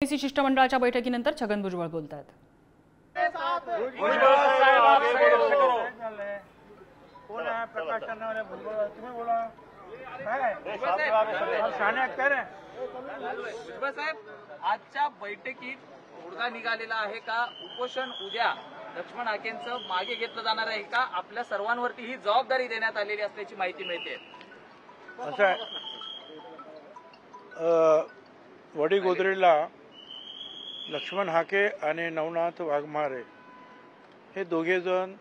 OBC शिष्टमंडळाच्या बैठकीनंतर छगन भुजबळ बोलतात। आजच्या बैठकीत मुद्दा निघालेला आहे का उपोषण उद्या लक्ष्मण हाकेंचं मागे घेतलं जाणार आहे का आपल्या सर्वांवरती ही जबाबदारी देण्यात आलेली असल्याची माहिती मिळते। असं वडीगोद्रीला लक्ष्मण हाके आणि नवनाथ वाघमारे हे दोघे जण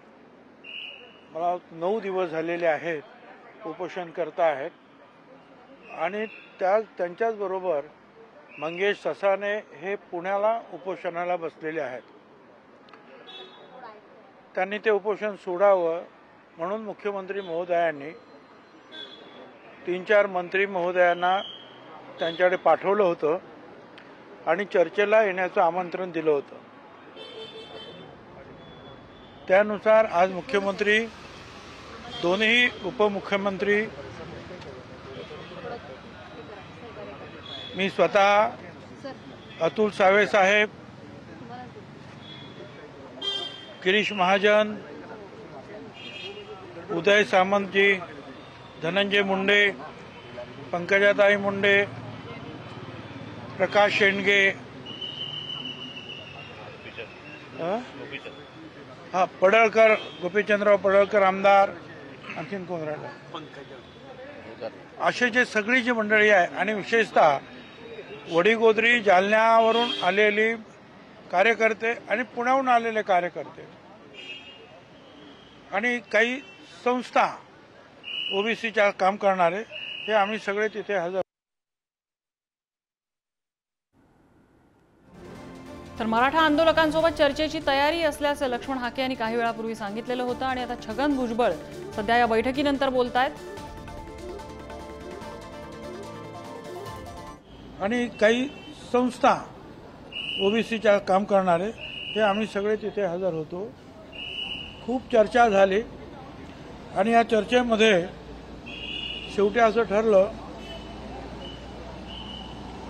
मला 9 दिवस झालेले आहेत उपोषण करता आहेत आणि त्यांच्याच बरोबर मंगेश ससाने हे पुण्याला उपोषणाला बसलेले आहेत। त्यांनी ते उपोषण सोडावं म्हणून मुख्यमंत्री महोदयांनी 3-4 मंत्री महोदयांना त्यांच्याकडे पाठवलं होतं आणि चर्चेला येण्याचं आमंत्रण दिलं होतं। त्यानुसार आज मुख्यमंत्री, दोन्ही उपमुख्यमंत्री, मी स्वतः, अतुल सावे साहेब, गिरीश महाजन, उदय सामंतजी, धनंजय मुंडे, पंकजाताई मुंडे, प्रकाश शेंडगे, पडळकर, गोपीचंदराव पडळकर आमदार, आणखीन कोण राहिलं, असे जे सगळी जी मंडळी आहे आणि विशेषतः वडीगोद्री, जालन्यावरून आलेली कार्यकर्ते आणि पुण्याहून आलेले कार्यकर्ते आणि काही संस्था ओबीसीच्या काम करणारे हे आम्ही सगळे तिथे हजर। तर मराठा आंदोलकांसोबत चर्चेची तयारी असल्याचं लक्ष्मण हाके यांनी काही वेळापूर्वी सांगितलेलं होतं आणि आता छगन भुजबळ सध्या या बैठकीनंतर बोलतायत। आणि काही संस्था ओबीसीच्या काम करणारे हे आम्ही सगळे तिथे हजर होतो। खूप चर्चा झाली आणि या चर्चेमध्ये शेवटी असं ठरलं,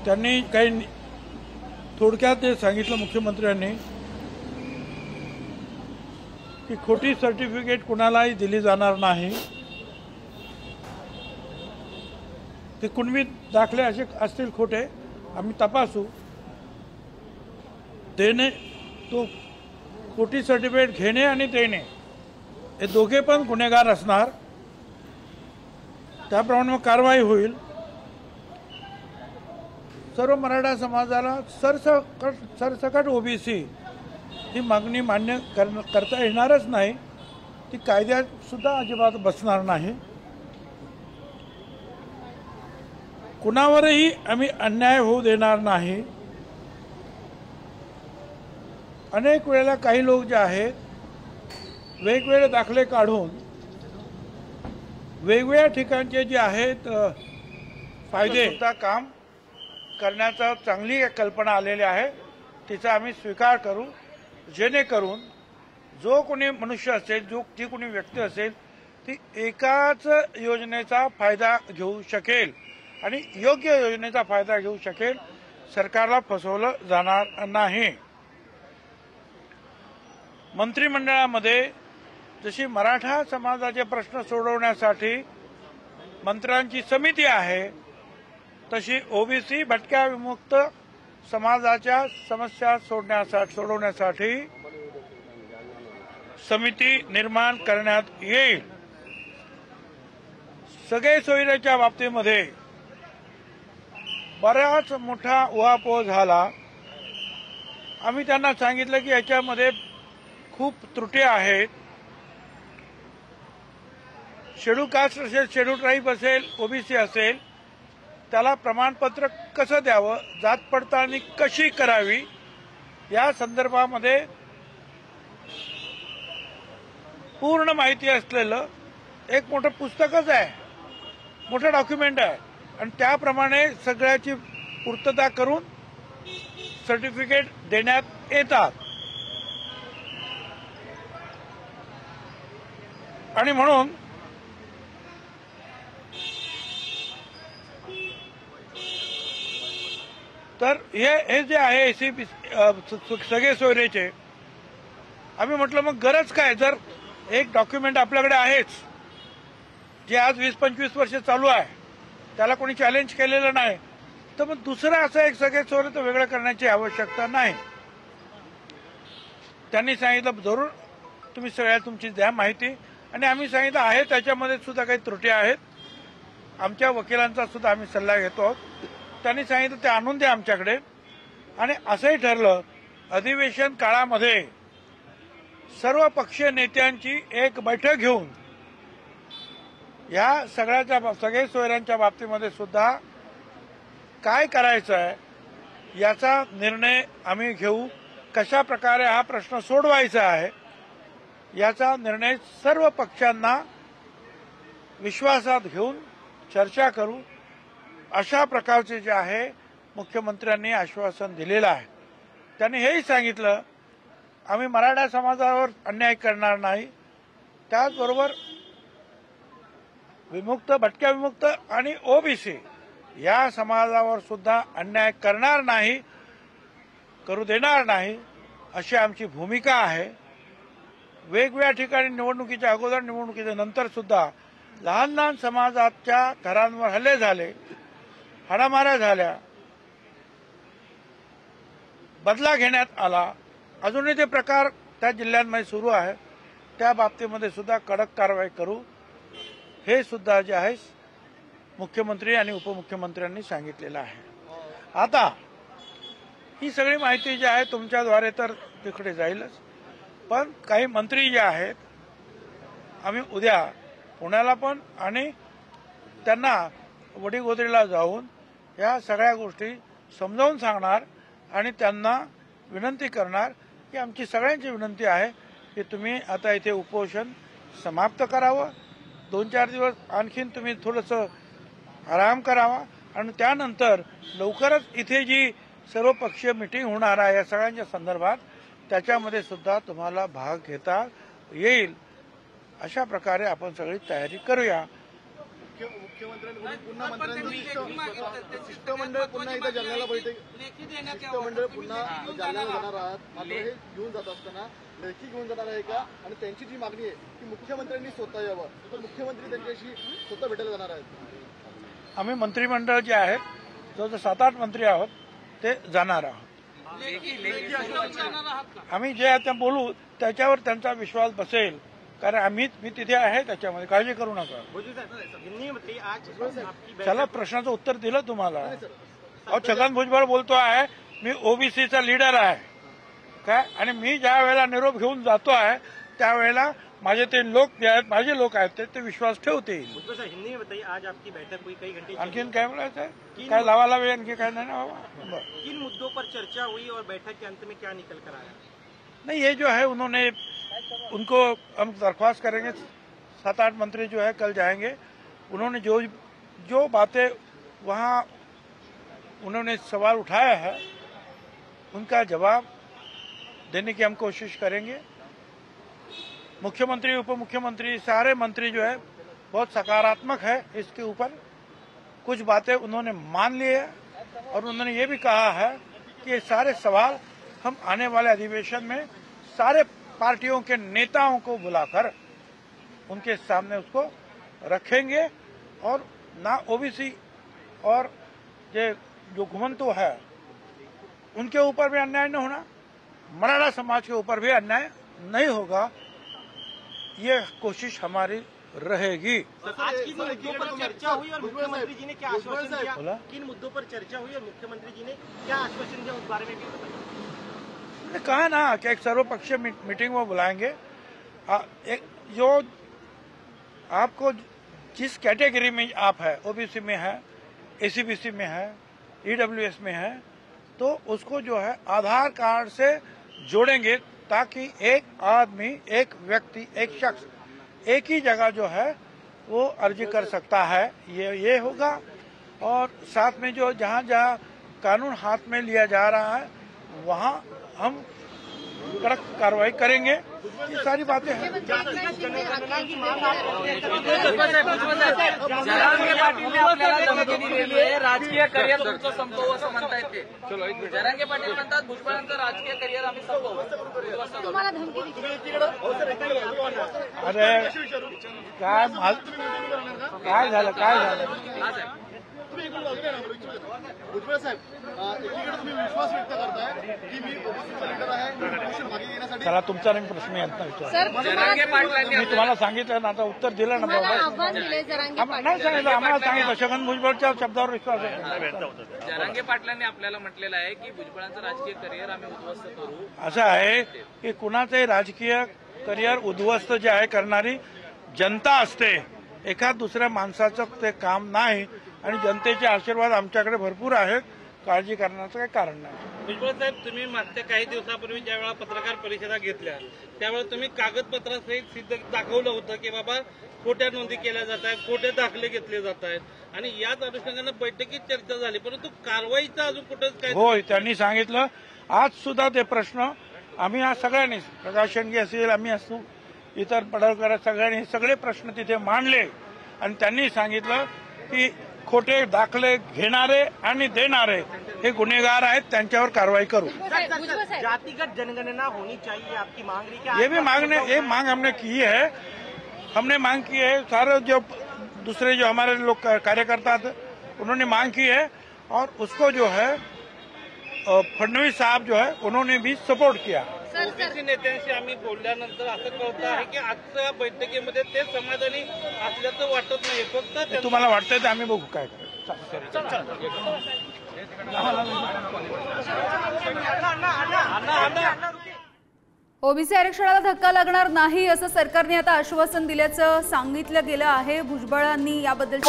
त्यांनी काही थोडक्यात ते सांगितलं मुख्यमंत्र्यांनी की खोटी सर्टिफिकेट कुणालाही दिली जाणार नाही, ते कुणबी दाखले असे असतील खोटे आम्ही तपासू, देणे तो खोटी सर्टिफिकेट घेणे आणि देणे हे दोघे पण गुन्हेगार असणार, त्याप्रमाणे मग कारवाई होईल। सर्व मराठा समाजाला सरसकट ओबीसी ही मागणी मान्य करता येणारच नाही, ती कायद्यात सुद्धा अजिबात बसणार नाही। कुणावरही आम्ही अन्याय होऊ देणार नाही। अनेक वेळेला काही लोक जे आहेत वेगवेगळे दाखले काढून वेगवेगळ्या ठिकाणचे जे आहेत फायदे काम करण्याचा चांगली कल्पना आलेली आहे, तिचा आम्ही स्वीकार करू, जेणेकरून जो कोणी मनुष्य असेल, जी कोणी व्यक्ती असेल ती एकाच योजनेचा फायदा घेऊ शकेल आणि योग्य योजनेचा फायदा घेऊ शकेल, सरकारला फसवलं जाणार नाही। मंत्रिमंडळामध्ये जशी मराठा समाजाचे प्रश्न सोडवण्यासाठी मंत्र्यांची समिती आहे, तशी ओबीसी भटक्या विमुक्त समाजाच्या समस्या सोडवण्यासाठी समिती निर्माण करण्यात येईल। सगळे सोयीच्या बाबतीमध्ये बराच मोठा उहापोह झाला। आम्ही त्यांना सांगितलं की याच्यामध्ये खूप त्रुटी आहेत, शेड्यूल कास्ट असेल, शेड्यूल ट्राईब असेल, ओबीसी असेल, त्याला प्रमाणपत्र कसं द्यावं, जात पडताळणी कशी करावी, या संदर्भामध्ये पूर्ण माहिती असलेलं एक मोठं पुस्तकच आहे, मोठं डॉक्युमेंट आहे आणि त्याप्रमाणे सगळ्याची पूर्तता करून सर्टिफिकेट देण्यात येतात। आणि म्हणून तर हे जे आहे एसीबी सगळे सोयरेचे आम्ही म्हटलं मग गरज काय, जर एक डॉक्युमेंट आपल्याकडे आहेच जे आज 20-25 वर्ष चालू आहे, त्याला कोणी चॅलेंज केलेलं नाही, तर मग दुसरं असं एक सगळे सोयरे तर वेगळं करण्याची आवश्यकता नाही. त्यांनी सांगितलं जरूर तुम्ही सगळ्या तुमची द्या माहिती, आणि आम्ही सांगितलं आहे त्याच्यामध्ये सुद्धा काही त्रुटी आहेत, आमच्या वकिलांचा सुद्धा आम्ही सल्ला घेतो आहोत. त्यांनी सांगितलं ते आणून द्या आमच्याकडे. आणि असंही ठरलं अधिवेशन काळामध्ये सर्व पक्षीय नेत्यांची एक बैठक घेऊन या सगळे सोयऱ्यांच्या बाबतीमध्ये सुद्धा काय करायचं आहे याचा निर्णय आम्ही घेऊ, कशा प्रकारे हा प्रश्न सोडवायचा आहे याचा निर्णय सर्व पक्षांना विश्वासात घेऊन चर्चा करू, अशा प्रकारचे जे आहे मुख्यमंत्र्यांनी आश्वासन दिलेलं आहे. त्यांनी हेही सांगितलं आम्ही मराठा समाजावर अन्याय करणार नाही, त्याचबरोबर विमुक्त, भटक्या विमुक्त आणि ओबीसी या समाजावर सुद्धा अन्याय करणार नाही, करू देणार नाही, अशी आमची भूमिका आहे. वेगवेगळ्या ठिकाणी निवडणुकीच्या अगोदर, निवडणुकीच्या नंतर सुद्धा लहान लहान समाजाच्या घरांवर हल्ले झाले, हाणामाऱ्या झाल्या, बदला घेण्यात आला, अजूनही ते प्रकार त्या जिल्ह्यांमध्ये सुरू आहे. त्या बाबतीमध्ये सुद्धा कडक कारवाई करू, हे सुद्धा जे आहे मुख्यमंत्री आणि उपमुख्यमंत्र्यांनी सांगितलेलं आहे. आता ही सगळी माहिती जी आहे तुमच्याद्वारे तर तिकडे जाईलच, पण काही मंत्री जे आहेत आम्ही उद्या पुण्याला पण आणि त्यांना वडीगोद्रीला जाऊन या सगळ्या गोष्टी समजावून सांगणार आणि त्यांना विनंती करणार की आमची सगळ्यांची विनंती आहे की तुम्ही आता इथे उपोषण समाप्त करावं, 2-4 दिवस आणखीन तुम्ही थोडंसं आराम करावा, आणि त्यानंतर लवकरच इथे जी सर्वपक्षीय मीटिंग होणार आहे या सगळ्यांच्या संदर्भात त्याच्यामध्ये सुद्धा तुम्हाला भाग घेता येईल. अशा प्रकारे आपण सगळी तयारी करूया. मुख्यमंत्र्यांकडून पुन्हा मंत्र्यांनी शिष्टमंडळ पुन्हा एकदा जालन्याला शिष्टमंडळ पुन्हा जालन्याला जाणार आहात, मात्र हे घेऊन जात असताना लेखी घेऊन जाणार आहे का, आणि त्यांची जी मागणी आहे की मुख्यमंत्र्यांनी स्वतः यावं, तर मुख्यमंत्री त्यांच्याशी स्वतः भेटायला जाणार आहेत. आम्ही मंत्रिमंडळ जे आहेत जवळजवळ 7-8 मंत्री आहोत ते जाणार आहोत. आम्ही जे आता बोलू त्याच्यावर त्यांचा विश्वास बसेल, कारण मी तिथे आहे त्याच्यामध्ये, काळजी करू नका. चला प्रश्नाचं उत्तर दिलं तुम्हाला. अहो छगन भुजबळ बोलतो आहे मी ओबीसीचा लीडर आहे काय, आणि मी ज्या वेळेला निरोप घेऊन जातो आहे त्यावेळेला माझे ते लोक जे आहेत, माझे लोक आहेत ते विश्वास ठेवतील. आणखीन काय बोलायचं आहे, काय लावालावे आणखी काय नाही ना बाबा. किन मुद्दों पर चर्चा हुई और बैठक के अंत में क्या निकल कर आया? नहीं, ये जो है उन्होंने उनको हम दरख्वास्त करेंगे, 7-8 मंत्री जो है कल जाएंगे, उन्होंने जो बातें वहाँ उन्होंने सवाल उठाया है उनका जवाब देने की हम कोशिश करेंगे. मुख्यमंत्री, उपमुख्यमंत्री, सारे मंत्री जो है बहुत सकारात्मक है इसके ऊपर. कुछ बातें उन्होंने मान ली है और उन्होंने ये भी कहा है कि ये सारे सवाल हम आने वाले अधिवेशन में सारे पार्टियों के नेताओं को बुलाकर उनके सामने उसको रखेंगे, और ना ओबीसी और जो घुमंतु है उनके ऊपर भी अन्याय नहीं होना, मराठा समाज के ऊपर भी अन्याय नहीं होगा, ये कोशिश हमारी रहेगी. आज किन मुद्दों पर चर्चा हुई और मुख्यमंत्री जी ने क्या आश्वासन दिया? बोला किन मुद्दों पर चर्चा हुई और मुख्यमंत्री जी ने क्या आश्वासन दिया, उस बारे में भी बताइए. मैंने कहा ना कि एक सर्वपक्षीय मीटिंग वो बुलाएंगे. जो आपको जिस कैटेगरी में आप है, ओबीसी में है, एसीबीसी में है, ईडब्ल्यूएस में है, तो उसको जो है आधार कार्ड से जोड़ेंगे ताकि एक आदमी, एक व्यक्ति, एक शख्स एक ही जगह जो है वो अर्जी कर सकता है. ये होगा. और साथ में जो जहाँ जहाँ कानून हाथ में लिया जा रहा है वहाँ हम कड़क कार्रवाई करेंगे। ये सारी बातें हैं। जरांगे पाटील आपल्याला धमकी दिलेली आहे, राजकीय करिअर तुमचं संपवू असं म्हणतायत ते। जरांगे पाटील म्हणतात भुजबळांचं राजकीय करिअर आम्ही संपवू। अरे काय झालं भुजबळ साहेब, एकीकडे तुम्ही विश्वास व्यक्त करताय की मी ओबीसीचा लीडर आहे, उपोषण मागे घेण्यासाठी चला तुमचा नाही प्रश्न यांना विचार। जरांगे पाटलांनी मी तुम्हाला सांगितलं ना, आता उत्तर दिलं ना बाबा। नाही सांगितलं, आम्हाला सांगितलं छगन भुजबळच्या शब्दावर विश्वास आहे। जरांगे पाटलांनी आपल्याला म्हटलेलं आहे की भुजबळांचं राजकीय करिअर आम्ही उद्ध्वस्त करू। असं आहे की कुणाचंही राजकीय करिअर उद्ध्वस्त जे आहे करणारी जनता असते, एका दुसऱ्या माणसाचं ते काम नाही। आणि जनतेचे आशीर्वाद आमच्याकडे भरपूर आहेत, काळजी करण्याचं काही कारण नाही। भुजबळ साहेब, तुम्ही मागच्या काही दिवसापूर्वी ज्या वेळा पत्रकार परिषदा घेतल्या त्यावेळेला तुम्ही कागदपत्रासहित सिद्ध दाखवलं होतं की बाबा खोट्या नोंदी केल्या जात आहेत, खोटे दाखले घेतले जात आहेत आणि याच अनुषंगानं बैठकीत चर्चा झाली, परंतु कारवाईचं अजून कुठं काय? होय, त्यांनी सांगितलं आज सुद्धा ते प्रश्न आम्ही आज सगळ्यांनी, प्रकाश शेंडगे असेल, आम्ही असू, इतर पडळकर, सगळ्यांनी सगळे प्रश्न तिथे मांडले आणि त्यांनी सांगितलं की खोटे दाखले घेणारे आणि देणारे हे गुन्हेगार आहेत, त्यांच्यावर कारवाई करू। जातिगत जनगणना होनी चाहिए, आपकी मांग रही क्या? ये मांग हमने की है। हमने मांग की है, सारे जो दूसरे जो हमारे लोग कार्यकर्ता थे उन्होंने मांग की है और उसको जो है फडणवीस साहब जो है उन्होंने भी सपोर्ट किया। ओबीसी नेत्यांशी आम्ही बोलल्यानंतर असं कळतं आहे की आजच्या बैठकीमध्ये ते समाधानी असल्याचं वाटत नाही, फक्त तुम्हाला वाटतंय तर आम्ही बघू काय करायचं। ओबीसी आरक्षणाला धक्का लागणार नाही असं सरकारने आता आश्वासन दिल्याचं सांगितलं गेलं आहे। भुजबळांनी याबद्दल